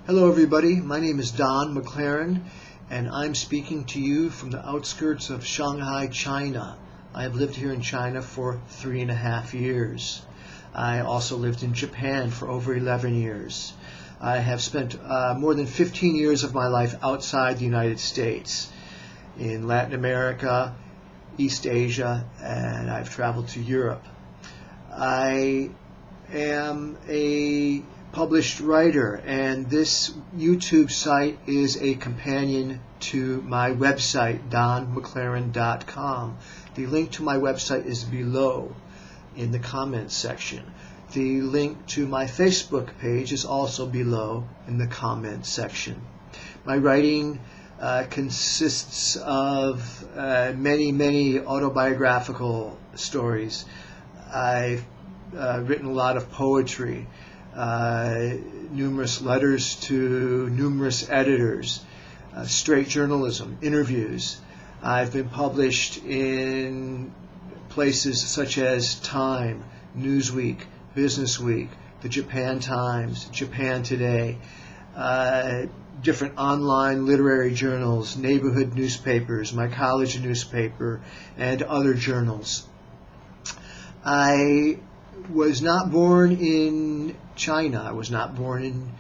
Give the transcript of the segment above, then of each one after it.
Hello everybody, my name is Don McLaren and I'm speaking to you from the outskirts of Shanghai, China. I have lived here in China for 3.5 years. I also lived in Japan for over 11 years. I have spent more than 15 years of my life outside the United States, in Latin America, East Asia, and I've traveled to Europe. I am a published writer, and this YouTube site is a companion to my website, donmclaren.com. The link to my website is below in the comments section. The link to my Facebook page is also below in the comments section. My writing consists of many autobiographical stories. I've written a lot of poetry, numerous letters to numerous editors, straight journalism, interviews. I've been published in places such as Time, Newsweek, Business Week, the Japan Times, Japan Today, different online literary journals, neighborhood newspapers, my college newspaper, and other journals. I was not born in China. I was not born in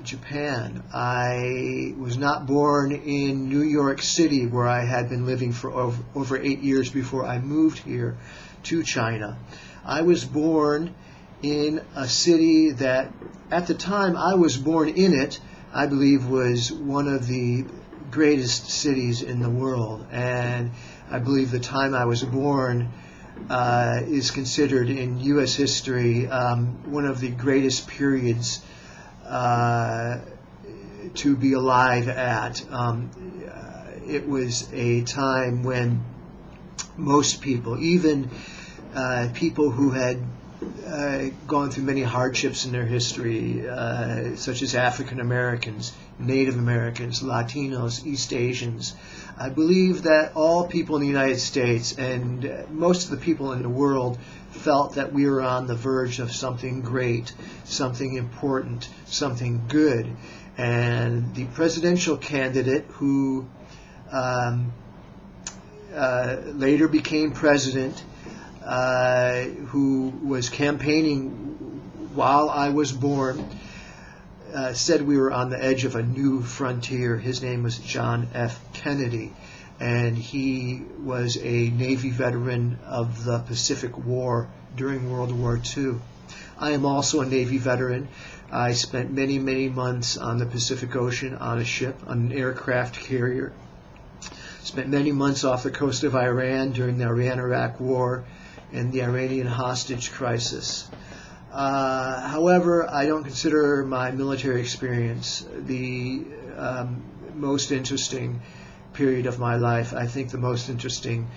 Japan. I was not born in New York City, where I had been living for over 8 years before I moved here to China. I was born in a city that, at the time I was born in it, I believe was one of the greatest cities in the world. And I believe the time I was born is considered in U.S. history one of the greatest periods to be alive at. It was a time when most people, even people who had gone through many hardships in their history, such as African Americans, Native Americans, Latinos, East Asians. I believe that all people in the United States and most of the people in the world felt that we were on the verge of something great, something important, something good. And the presidential candidate who later became president, who was campaigning while I was born, said we were on the edge of a new frontier. His name was John F. Kennedy, and he was a Navy veteran of the Pacific War during World War II. I am also a Navy veteran. I spent many months on the Pacific Ocean on a ship, on an aircraft carrier. Spent many months off the coast of Iran during the Iran-Iraq War and the Iranian hostage crisis. However, I don't consider my military experience the most interesting period of my life. I think the most interesting,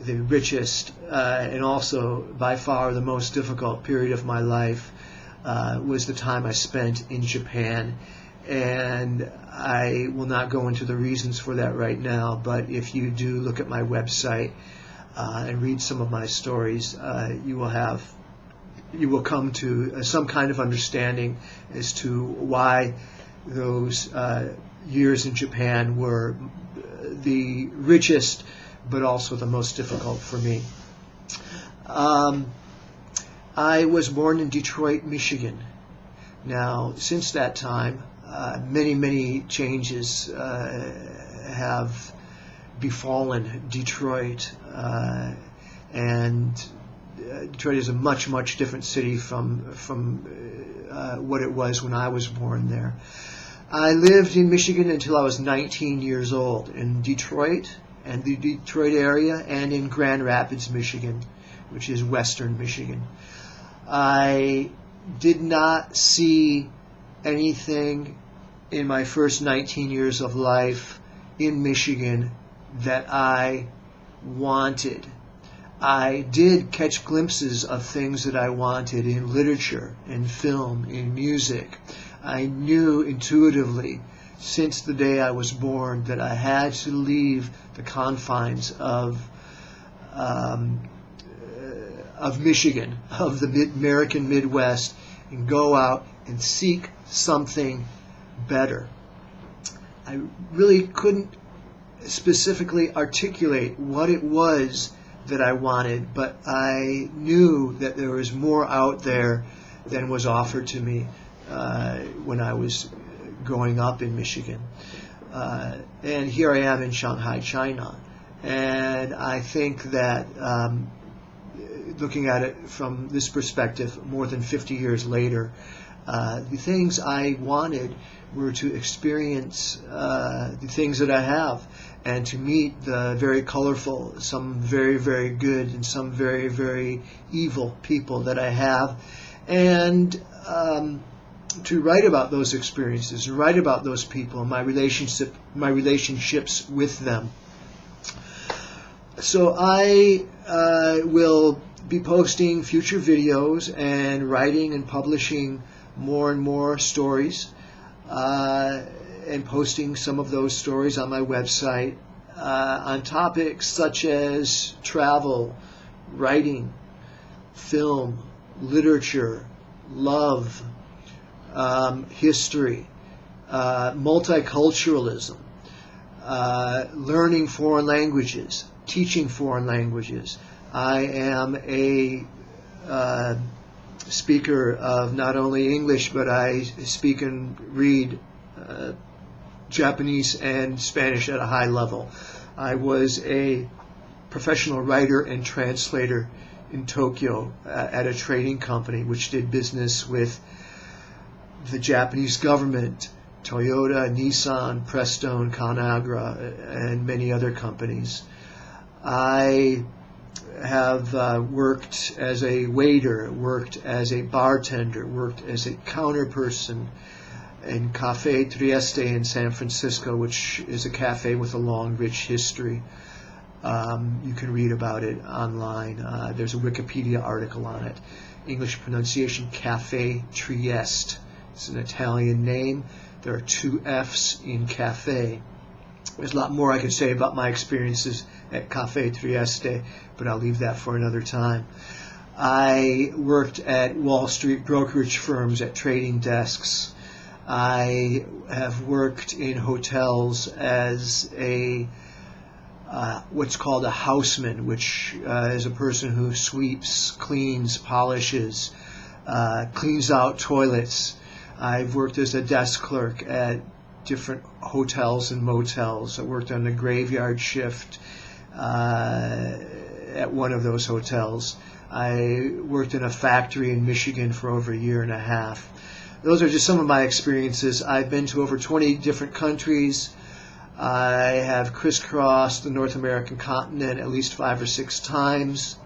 the richest, and also by far the most difficult period of my life was the time I spent in Japan. And I will not go into the reasons for that right now, but if you do look at my website and read some of my stories, you will come to some kind of understanding as to why those years in Japan were the richest, but also the most difficult for me. I was born in Detroit, Michigan. Now, since that time, many changes have befallen Detroit, and Detroit is a much different city from what it was when I was born there. I lived in Michigan until I was 19 years old, in Detroit and the Detroit area, and in Grand Rapids, Michigan, which is western Michigan. I did not see anything in my first 19 years of life in Michigan that I wanted. I did catch glimpses of things that I wanted in literature, in film, in music. I knew intuitively since the day I was born that I had to leave the confines of Michigan, of the American Midwest, and go out and seek something better. I really couldn't specifically articulate what it was that I wanted, but I knew that there was more out there than was offered to me when I was growing up in Michigan. And here I am in Shanghai, China. And I think that looking at it from this perspective, more than 50 years later, the things I wanted were to experience the things that I have, and to meet the very colorful, some very, very good, and some very, very evil people that I have, and to write about those experiences, write about those people, my relationships with them. So I will be posting future videos and writing and publishing more and more stories, and posting some of those stories on my website on topics such as travel, writing, film, literature, love, history, multiculturalism, learning foreign languages, teaching foreign languages. I am a speaker of not only English, but I speak and read Japanese and Spanish at a high level. I was a professional writer and translator in Tokyo at a trading company which did business with the Japanese government, Toyota, Nissan, Prestone, Conagra, and many other companies. I have worked as a waiter, worked as a bartender, worked as a counter person in Café Trieste in San Francisco, which is a cafe with a long, rich history. You can read about it online. There's a Wikipedia article on it. English pronunciation, Café Trieste. It's an Italian name. There are 2 F's in cafe. There's a lot more I could say about my experiences at Café Trieste, but I'll leave that for another time. I worked at Wall Street brokerage firms at trading desks. I have worked in hotels as a what's called a houseman, which is a person who sweeps, cleans, polishes, cleans out toilets. I've worked as a desk clerk at different hotels and motels. I worked on the graveyard shift at one of those hotels. I worked in a factory in Michigan for over a year and a half. Those are just some of my experiences. I've been to over 20 different countries. I have crisscrossed the North American continent at least 5 or 6 times.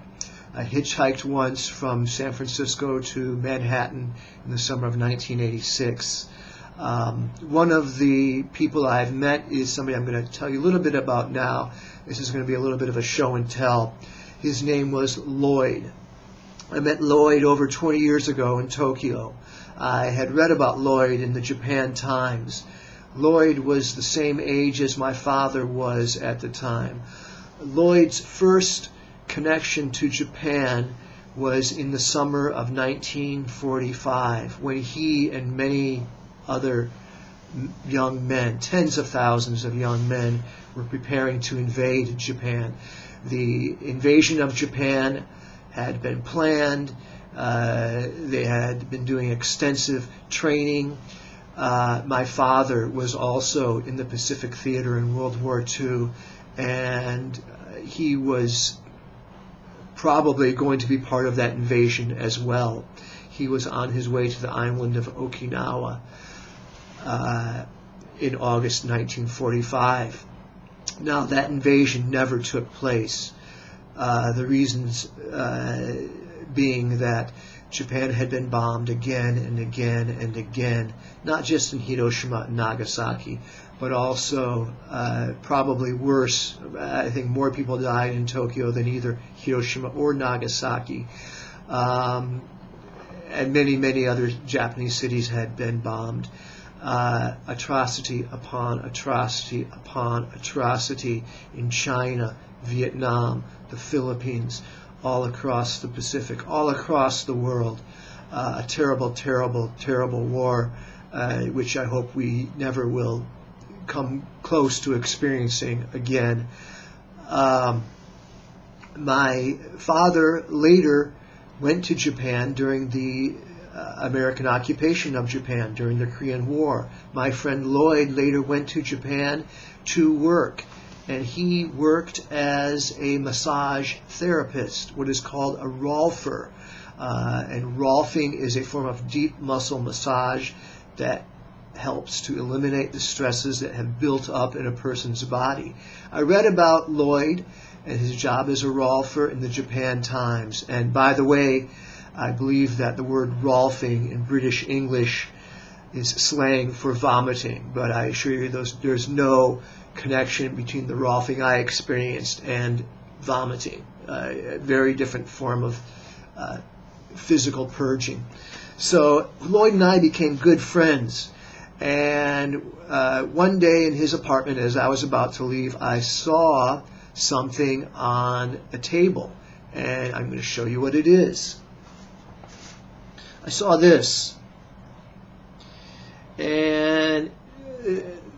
I hitchhiked once from San Francisco to Manhattan in the summer of 1986. One of the people I've met is somebody I'm going to tell you a little bit about now. This is going to be a little bit of a show and tell. His name was Lloyd. I met Lloyd over 20 years ago in Tokyo. I had read about Lloyd in the Japan Times. Lloyd was the same age as my father was at the time. Lloyd's first connection to Japan was in the summer of 1945, when he and many other young men, tens of thousands of young men, were preparing to invade Japan. The invasion of Japan had been planned. They had been doing extensive training. My father was also in the Pacific Theater in World War II, and he was probably going to be part of that invasion as well. He was on his way to the island of Okinawa in August 1945. Now, that invasion never took place. The reasons being that Japan had been bombed again and again and again, not just in Hiroshima and Nagasaki, but also probably worse. I think more people died in Tokyo than either Hiroshima or Nagasaki. And many, many other Japanese cities had been bombed. Atrocity upon atrocity upon atrocity in China, Vietnam, the Philippines, all across the Pacific, all across the world. A terrible, terrible, terrible war which I hope we never will come close to experiencing again. My father later went to Japan during the American occupation of Japan during the Korean War. My friend Lloyd later went to Japan to work, and he worked as a massage therapist, what is called a rolfer. And rolfing is a form of deep muscle massage that helps to eliminate the stresses that have built up in a person's body. I read about Lloyd and his job as a rolfer in the Japan Times. And by the way, I believe that the word rolfing in British English is slang for vomiting, but I assure you there's no connection between the rolfing I experienced and vomiting. A very different form of physical purging. So Lloyd and I became good friends. And one day in his apartment, as I was about to leave, I saw something on a table. And I'm going to show you what it is. I saw this. And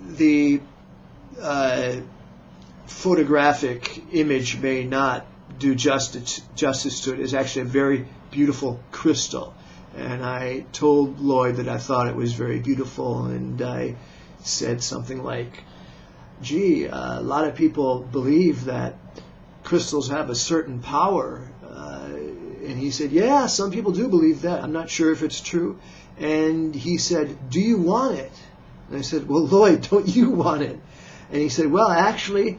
the photographic image may not do justice to it. It's actually a very beautiful crystal. And I told Lloyd that I thought it was very beautiful, and I said something like, gee, a lot of people believe that crystals have a certain power. And he said, yeah, some people do believe that. I'm not sure if it's true. And he said, do you want it? And I said, well, Lloyd, don't you want it? And he said, well, actually,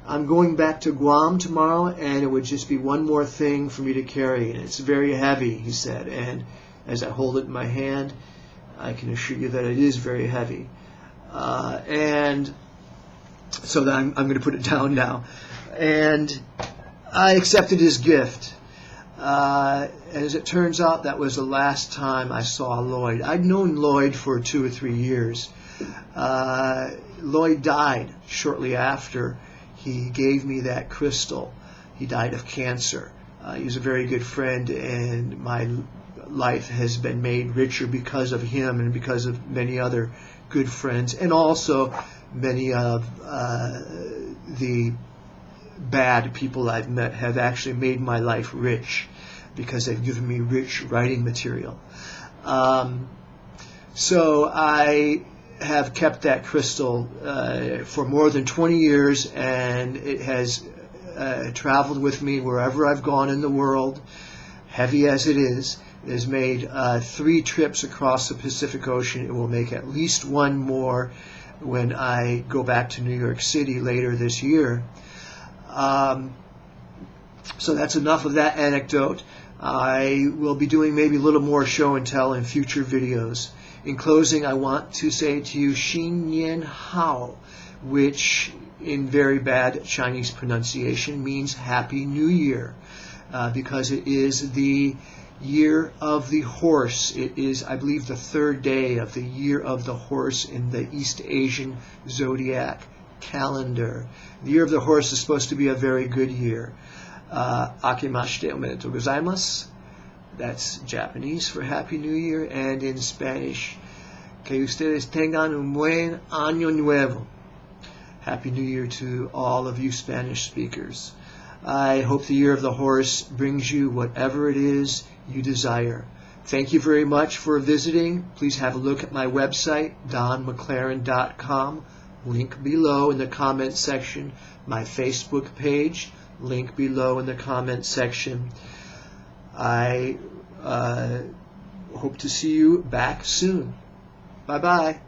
I'm going back to Guam tomorrow, and it would just be one more thing for me to carry. And it's very heavy, he said. And as I hold it in my hand, I can assure you that it is very heavy. And so that I'm going to put it down now. And I accepted his gift. As it turns out, that was the last time I saw Lloyd. I'd known Lloyd for 2 or 3 years. Lloyd died shortly after he gave me that crystal. He died of cancer. He was a very good friend, and my life has been made richer because of him and because of many other good friends, and also many of the bad people I've met have actually made my life rich because they've given me rich writing material. So I have kept that crystal for more than 20 years, and it has traveled with me wherever I've gone in the world, heavy as it is. It has made 3 trips across the Pacific Ocean. It will make at least 1 more when I go back to New York City later this year. So that's enough of that anecdote. I will be doing maybe a little more show and tell in future videos. In closing, I want to say to you, Xin Nian Hao, which in very bad Chinese pronunciation means Happy New Year, because it is the Year of the Horse. It is, I believe, the 3rd day of the Year of the Horse in the East Asian zodiac calendar. The Year of the Horse is supposed to be a very good year. Akimashite omedetou gozaimasu. That's Japanese for Happy New Year, and in Spanish, que ustedes tengan un buen año nuevo. Happy New Year to all of you Spanish speakers. I hope the Year of the Horse brings you whatever it is you desire. Thank you very much for visiting. Please have a look at my website, donmclaren.com. Link below in the comment section. My Facebook page, link below in the comment section. I hope to see you back soon. Bye-bye.